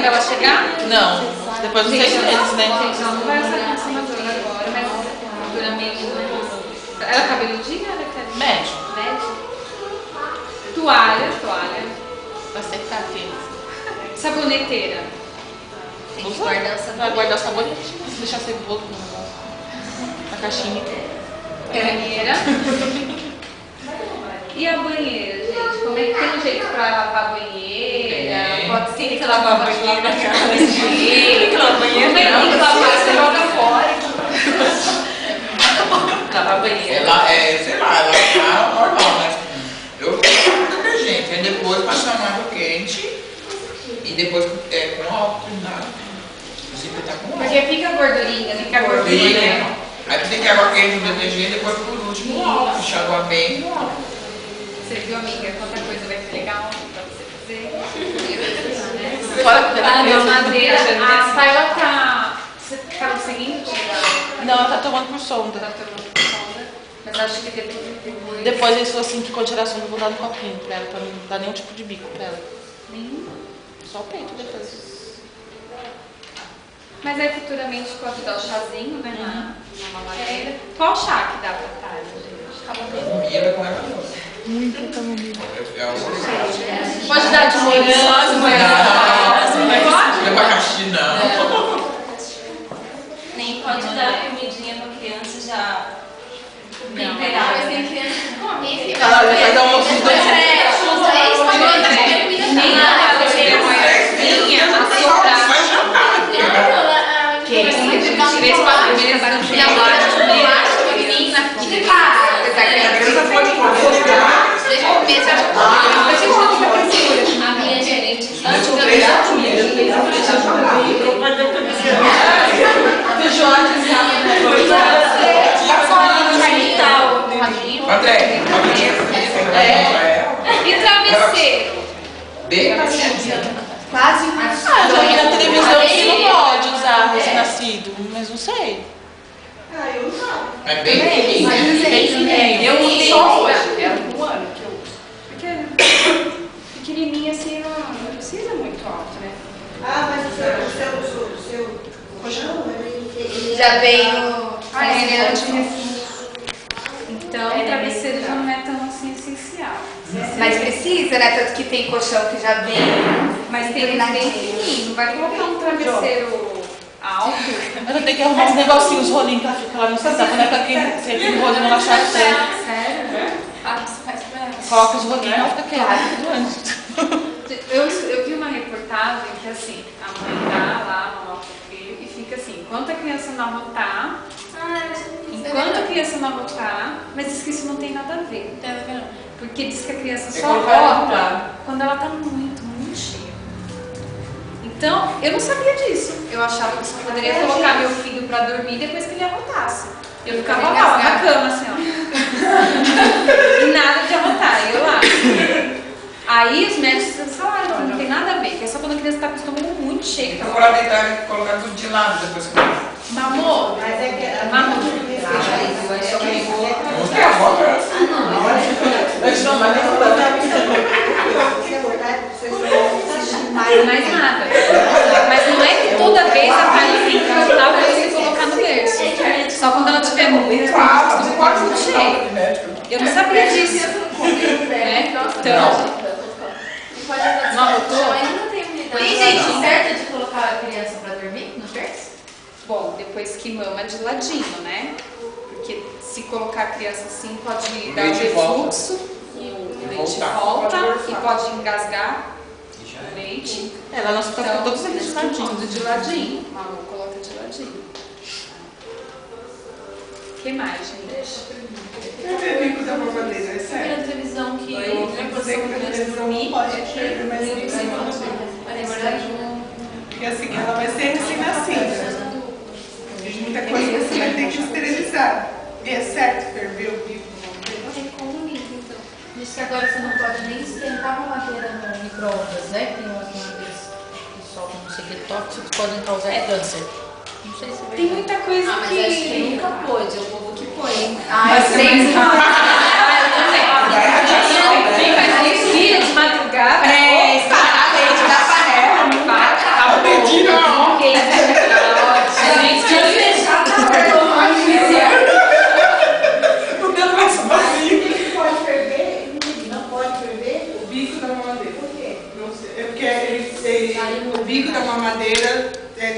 ela chegar? Não, depois dos 6 meses, né? Não, não vai usar condicionador agora, mas futuramente, né? Ela é cabeludinha ou ela é Médio. médio? Toalha. Vai secar aqui. Saboneteira. Tem que guardar o sabonete. Vai guardar o sabonete. Se deixar ser bolo na caixinha. Banheira. E a banheira, gente? Como é que tem um jeito pra lavar a banheira? Pode ser Tem que lavar a banheira, cara. Tem que lavar a banheira. Como é que tem que lavar? Você joga fora. Lavar a banheira. Sei lá, ela tá normal, né? Eu faço detergente, aí depois passar uma água quente e depois com álcool, nada. Você tá com álcool. Porque fica gordurinha, fica Fica. gordinha. Aí tem que água quente no detergente, depois por último o álcool, enxaguar bem com álcool. Você viu, amiga? Quanta coisa vai ser legal pra você fazer. Fora que Ah, deve não, ter. madeira. A Tayla tá... Você tá conseguindo tirar? Não, ela tá tomando por sonda. Tá tomando sonda. Mas acho que depois... Depois eles falaram assim que quando tirar a sonda eu vou dar no copinho pra ela, pra não dar nenhum tipo de bico pra ela. Só o peito depois. Mas aí futuramente pode dar o chazinho, né? Na mamadeira. Qual chá que dá pra Tayla, gente? Camomila com ela. Muita camomila. Pode dar de morango, Não, de abacaxi não. Nem pode dar comidinha pra criança já Não, temperada. Mas tem criança que come, filho. Ela vai fazer almoço de 2 Uns 3 pacotes de comida nem pra nada, cheira uma ervinha, assoprar. Vai jantar. Que é 3 pacotes para E a hora de chocolate, pequenininho, de casa. A criança pode comer. 3 meses já Mas a gente não fica pensando. A minha gerente, Mas com 3 já comida. André, E travesseiro? bem quase Ah, já vi na televisão que não pode usar recém-nascido, mas não sei. é bem pequenininho. Eu usei só hoje. É um ano que eu uso. Porque pequenininha assim não precisa muito alto, né? Ah, mas o seu colchão, ele já veio. Ele é anti-refluxo. Então, o travesseiro já não é tão assim essencial. Mas precisa, né? Tanto que tem colchão que já vem. Mas tem que bem fininho. Vai colocar um travesseiro alto. Ela tem que arrumar uns negocinhos, rolinhos que ela fica lá no sentado, né? Pra quem se aquele rolinho não achar certo. Sério? Ah, você faz pra ela. Coloca os rolinhos e ela fica quieta. Eu vi uma reportagem que assim, a mãe dá lá no nosso filho e fica assim, enquanto a criança não arrotar, mas diz que isso não tem nada a ver. Porque diz que a criança só rota quando ela tá muito, muito cheia. Então, eu não sabia disso. Eu achava que só poderia colocar meu filho pra dormir depois que ele arrotasse. Eu ficava lá na cama, assim, ó. E nada de arrotar, eu lá. Aí os médicos falaram que não tem nada a ver, que é só quando a criança tá com o estômago muito cheio. Então, para deitar e colocar tudo de lado depois que Mamou? mas é que Mamou. não tem a boca. Mais nada. Mas não é que toda vez a Thalia tem que ajudar pra você colocar no berço. Só quando ela tiver muito, muito cheio. Eu não sabia disso. Né? Então, não arrotou? Tem jeito certo de colocar a criança pra dormir no berço? Bom, depois que mama de ladinho, né? Porque se colocar a criança assim pode dar um leite volta. refluxo, o leite Voltar. volta e pode engasgar o leite. Ela não fica com todos eles de ladinho. Tudo de ladinho. Malu coloca de ladinho. O que mais, gente? eu tenho que dar uma bandeira, é Eu vi sério. na televisão que Oi? outra posição que criança dormir, Pode escrever, mas eu tem que ser não sei. Mas na verdade não. Porque assim, ela vai ser recém-nascida. Tem muita coisa que você vai ter que esterilizar. E é certo ferver o bico? Tem como isso, então. Diz que agora você não pode nem esquentar uma madeira no micro-ondas, né? Tem umas madeiras que soltam não sei o que tóxicos que podem causar câncer. Não sei se vai. Tem muita coisa Ah, mas que... acho que nunca pôde, é o povo que põe. Mas tem... Quem faz isso? Filha de madrugada? Parar, gente, dá panela. o bico da mamadeira,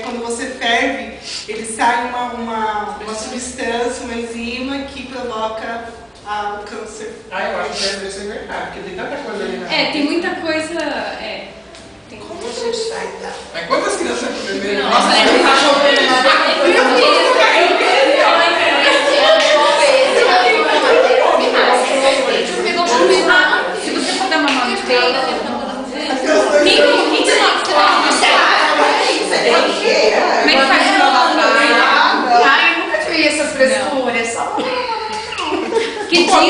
quando você ferve, ele sai uma substância, uma enzima que provoca o câncer. Eu acho que deve ser verdade, porque tem tanta coisa ali, né? Tem muita coisa. Tem Mas quantas crianças beberam? Nossa, se você for dar mamar no peito, quem te dá? Como é que faz pra lavar? Ai, eu nunca tive essas frescuras. Só Que diz, né?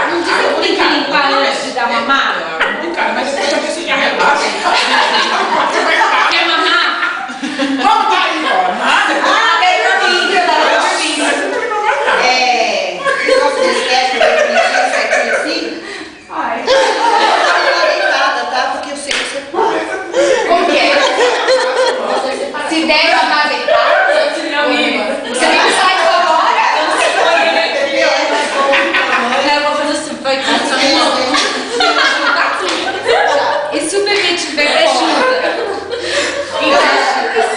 Não diz que tem que limpar antes de dar mamar? Mas depois eu disse, já relaxa. Quer mamar? Vamos dar aí, ó. Nada. se der mamar deitada, você nem sai fora. Eu vou fazer super e se o bebê tiver ajuda?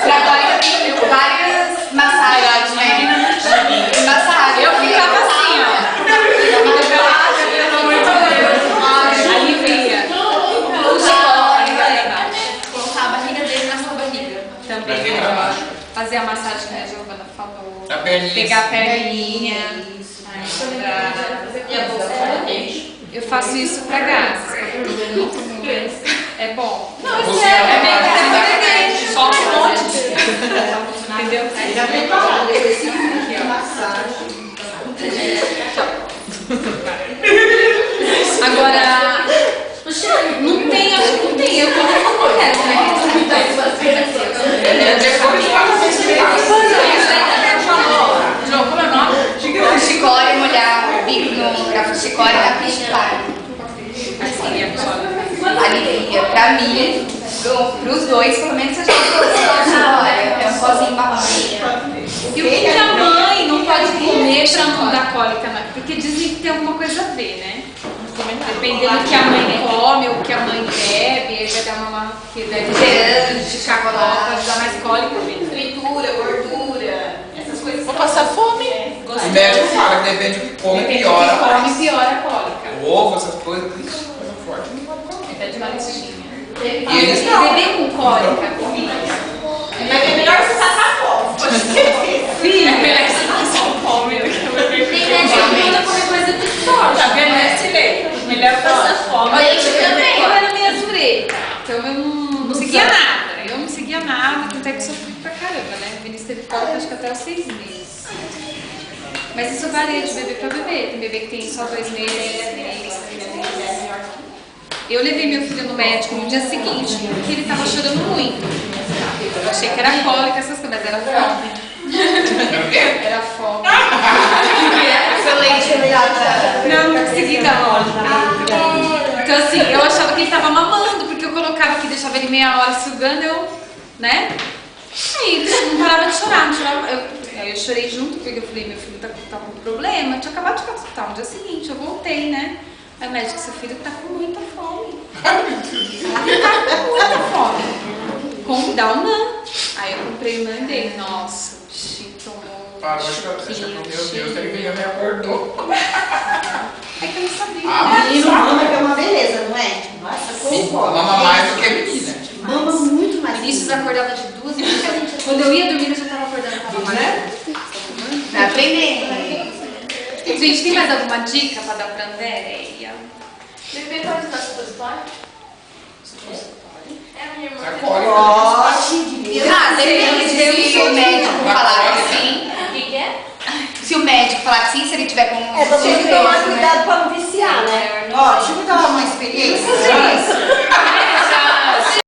Pra agora tem várias massagens, né? Massagem. Eu ficava assim, ó. Alivia. Colocar a barriga dele na sua barriga. Também. Fazer a massagem que a Giovana falou. A perninha. Pegar a perninha. Eu faço isso pra gases. É bom. Não, Você é bem é só um monte. Entendeu? Já preparado esse massagem. Agora, não tem, acho que não tem. Eu como acontece, né? Como é o nome? Fuxicória, molhar o bico na fuxicória e na principal. Alivia. Pra mim, pros dois, pelo menos a gente fuxicória. É um pozinho marrom. E o que a mãe não pode comer pra não dar cólica? Porque dizem que tem alguma coisa a ver, né? Dependendo do que a mãe come ou que a mãe bebe, aí vai dar uma que deve de chocolate, pode dar mais cólica mesmo. Fritura, gordura, essas coisas. Vou passar fome. O médico fala que depende do que come, piora. Depende do que come, piora a cólica. O ovo, essas coisas, isso é coisa forte. Depende de uma listinha. E eles não. Beber com cólica, Mas é melhor você passar fome. filho, é melhor que você passar fome. Tem gente que não comer coisa de forte. Tá vendo, né, Silei? Melhor passar fome. Olha, eu também. Eu era meio azureita, então eu não seguia nada. Eu não seguia nada, tanto é que sofri pra caramba, né? O Vinícius teve cólica acho que até os 6 meses. Mas isso varia de bebê pra bebê. Tem bebê que tem só 2 meses, 3 meses. Eu levei meu filho no médico no dia seguinte, porque ele tava chorando muito. Eu achei que era cólica, essas coisas, mas era fome. Era fome. Seu leite Não consegui dar mole. Então assim, eu achava que ele tava mamando, porque eu colocava aqui, deixava ele meia hora sugando, né? Aí ele não parava de chorar, não chorava. Aí eu chorei junto, porque eu falei, meu filho tá com problema. Eu tinha acabado de catar, no dia seguinte, eu voltei, né? Aí o médico, seu filho tá com muita fome. Ele tá com muita fome. Dá um NAN. Aí eu comprei o NAN dele. Nossa, o bichinho tomou. Parou de chorar. Meu Deus, ele me acordou. É que eu não sabia. Menino mama que é uma beleza, não é? Nossa, concordo. Mama mais do que menina. Mama muito mais. Vinícius acordava de 2 em 2. Quando eu ia dormir, eu já tava acordando. Tava mais. Vai aprender. Gente, tem mais alguma dica pra dar pra Andréia? Bebê pode usar supositório? É a minha irmã. Pote de Depende se o médico falar que sim. O que é? Se o médico falar que sim, se ele tiver com É pra você tomar cuidado pra não viciar, né? Ó, deixa eu dar uma experiência.